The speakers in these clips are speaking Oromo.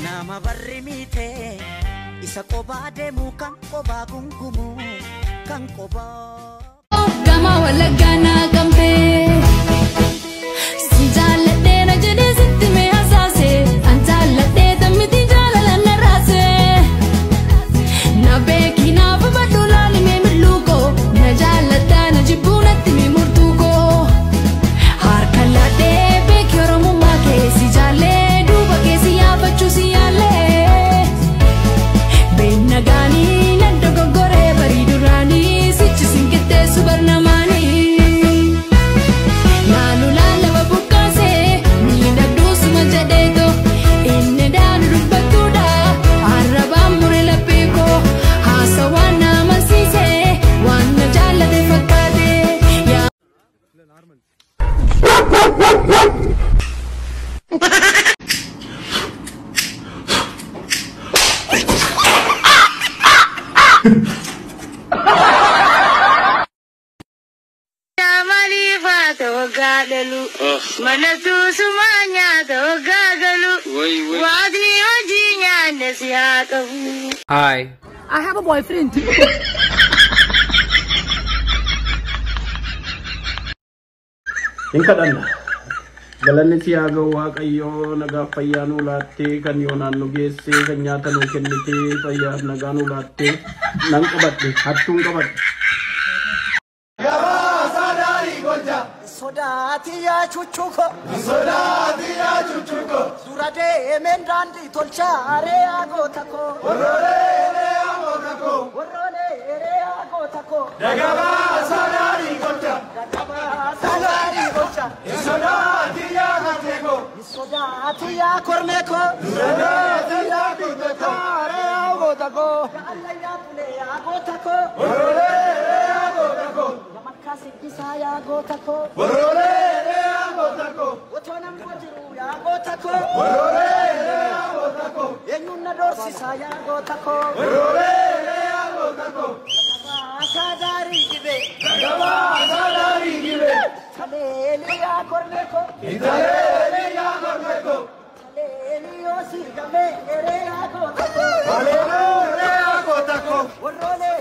nama barrimite isa qoba demu kan qoba gungumu kan qoba kama wala gana gambe sinjalade na jede sitti me asase anjalade tamiti jalala na rase na beki na babadulali me miluko na jalada na jibunati me murtuko har kalade beki oromo make si jale duba ke si abachu si ale benagani na dogogore bari durani sichi singite subarnamani nanu lala babukase ni nagdus majadedo inne dan rubatuda araba murela peko hasawana masise wana jala de fakade ya normal Manatu sumanya to gagalu wadi ojinya nasiaka. Hi, I have a boyfriend. Inkadan galanni siyaga waaqayyo naga fayyanu latte kan yonan gesse kan nyata nu kennite fayyar naganu latte nan qabadde hattun qabadde Sodati ya chuchuko Surade emendandi tolchare agotako Orole re agotako Dagaba sadari gocha Sodati ya gateko Sodati ya kormeko Sodati ya kuteko Are agotako Alaya tule agotako Orole re agotako Saya gotako Borole ya gotako Otona mwajiru ya gotako Borole ya gotako Enyuna dorsi saya gotako Borole ya gotako Sadari gibe Saleli ya kormeko Saleli ya kormeko Saleli osi game ere ya gotako Borole ya gotako Borole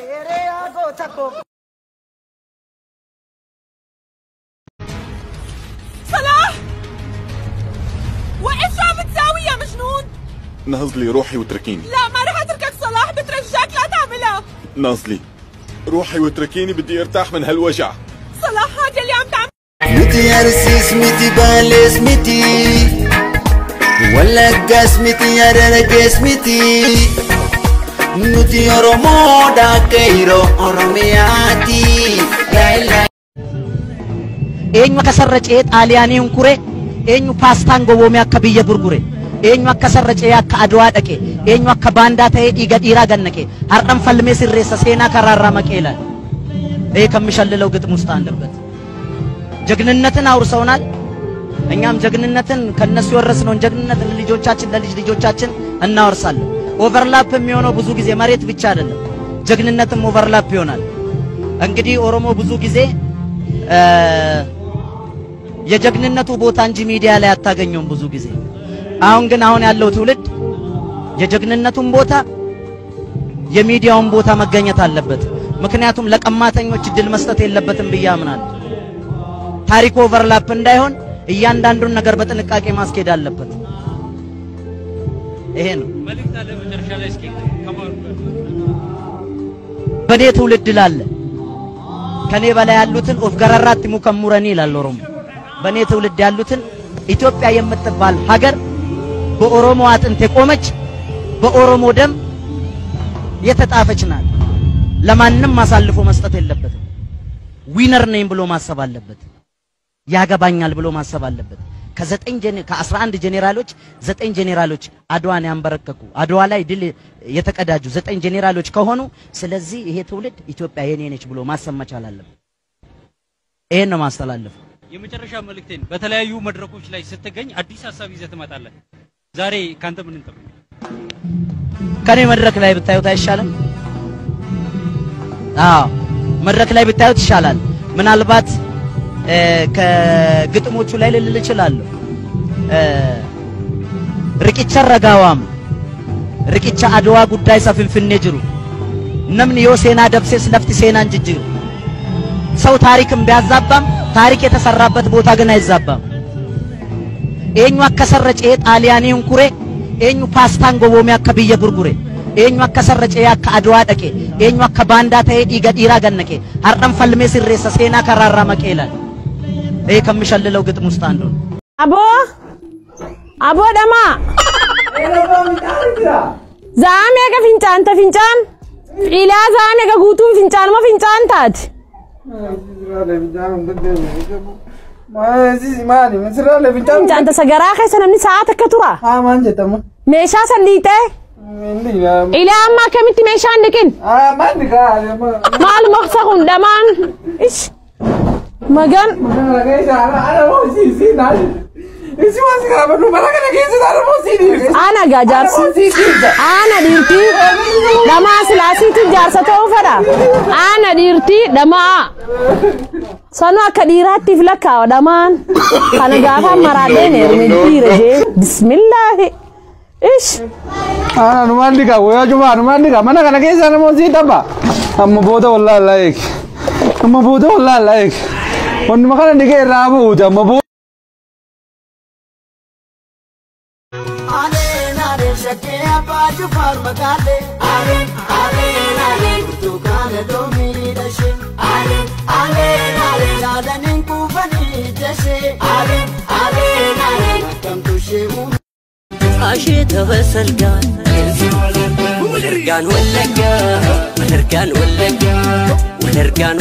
ya gotako صلاح وإيش عم تساوي يا مجنون؟ نازلي روحي واتركيني. لا ما رح اتركك صلاح بترجاك لا تعملها. نازلي روحي واتركيني بدي ارتاح من هالوجع. صلاح هذا اللي عم تعمل. متي ارسيس متي بالس متي ولا قاس متي يا رقاس متي نوتي oromo da keiro oromiati لا eenyu akka sarracee xaaliyaanii hunkure eenyu paastaan gowwoomee akka biyya gurgure eenyu akka sarracee akka adwaa dhaqe eenyu akka baandaa ta'ee dhiiga dhiiraa gannaqe hardhan falmee sirreessa seenaa karaarraa maqeelan ከምሸልለው ግጥም ውስጥ አለበት ጀግንነትን አውርሰውናል እኛም ጀግንነትን ከነሱ የወረስነውን ጀግንነት ለልጆቻችን ለልጅ ልጆቻችን እናወርሳለን ኦቨርላፕ የሚሆነው ብዙ ጊዜ መሬት ብቻ አይደለም ጀግንነትም ኦቨርላፕ ይሆናል እንግዲህ ኦሮሞ ብዙ ጊዜ የጀግንነቱ ቦታ እንጂ ሚዲያ ላይ አታገኙም ብዙ ጊዜ አሁን ያለው ትውልድ የጀግንነቱን ቦታ የሚዲያውን ቦታ መገኘት አለበት ምክንያቱም ለቀማተኞች ድል መስጠት የለበትም ብያምናል ታሪክ ኦቨርላፕ እንዳይሆን እያንዳንዱን ነገር በጥንቃቄ ማስኬድ አለበት ይሄ ነው መልእክት አለ መጨረሻ ላይ እስኪ ከማሩ በኔ ትውልድ ላለ ከኔ በላይ ያሉትን ኦፍ ገራራት ሙከሙረኒ ይላል ኦሮሞ በኔ ትውልድ ያሉትን ኢትዮጵያ የምትባል ሀገር በኦሮሞ አጥንት የቆመች በኦሮሞ ደም የተጣፈች ናት ለማንንም ማሳልፎ መስጠት የለበትም ዊነር ነኝ ብሎ ማሰብ አለበት ያገባኛል ብሎ ማሰብ አለበት ከ11 ጄኔራሎች 9 ጄኔራሎች አድዋን ያንበረከኩ አድዋ ላይ ድል የተቀዳጁ 9 ጄኔራሎች ከሆኑ ስለዚህ ይሄ ትውልድ ኢትዮጵያ የኔ ነች ብሎ ማሰብ መቻል አለበት ይሄን ነው ማስተላለፍ የመጨረሻ መልእክቴን በተለያዩ መድረኮች ላይ ስትገኝ አዲስ ሐሳብ ይዘህ ትመጣለህ ዛሬ ካንተ ምን እንጠብቅ ከኔ መድረክ ላይ ብታዩት አይሻልም መድረክ ላይ ብታዩት ይሻላል ምናልባት ከግጥሞቹ ላይ ልል ይችላል ርቂቸ ረጋዋም riqicha adwaa guddaa isa finfinnee jiru namni yoo seenaa dabsees lafti seenaan jijjiiru ሰው ታሪክም ቢያዛባም ታሪክ የተሰራበት ቦታ ግን አይዛባም ኤኙ አከሰረጨ ጣሊያኒን ኩሬ ኤኙ ፓስታን ጎቦሚ አከብየ ጉርጉሬ ኤኙ አከሰረጨ ያከ አድዋ ደቄ ኤኙ አከ ባንዳ ተይ ዲገዲራ ገነቄ አርደም ፈልሜ ሲሬሰ ሴና ከራራ መቀላል ይሄ ከምሸልለው ግጥም ውስጥ አንዱ አቦ ደማ ዛሜ ከፊንጫን ተፊንጫን ኢላ ዛሜ ከጉቱ ፊንጫን ማ ፊንጫን ታት ፊንጫን ተሰገራ ከሰነኒ ሰዓት ከቱራ ማን ጀተማ ሜሻ ሰሊጤ ኢላ አማ ከሚት ሜሻ ንቅን ማን ጋ ማል መክሰኹን ደማን እሺ መገን أنا جارس أنا ديرتي لما سلاسي تجارس توفرا أنا ديرتي لما سنوا كديرات تفلكا ودمان كان جافا مرادين يرمي رجع بسم الله إيش أنا نمانيكا ويا جماعة نمانيكا mana kana kesa na mozi tamba amma boda wallahi like amma boda wallahi like on makana dige rabu amma boda Shakia baju farmagale ale tu kana domi dashin ale jadanin kufani dashe ale kam tu shemu ashe tawasalgan ولرقان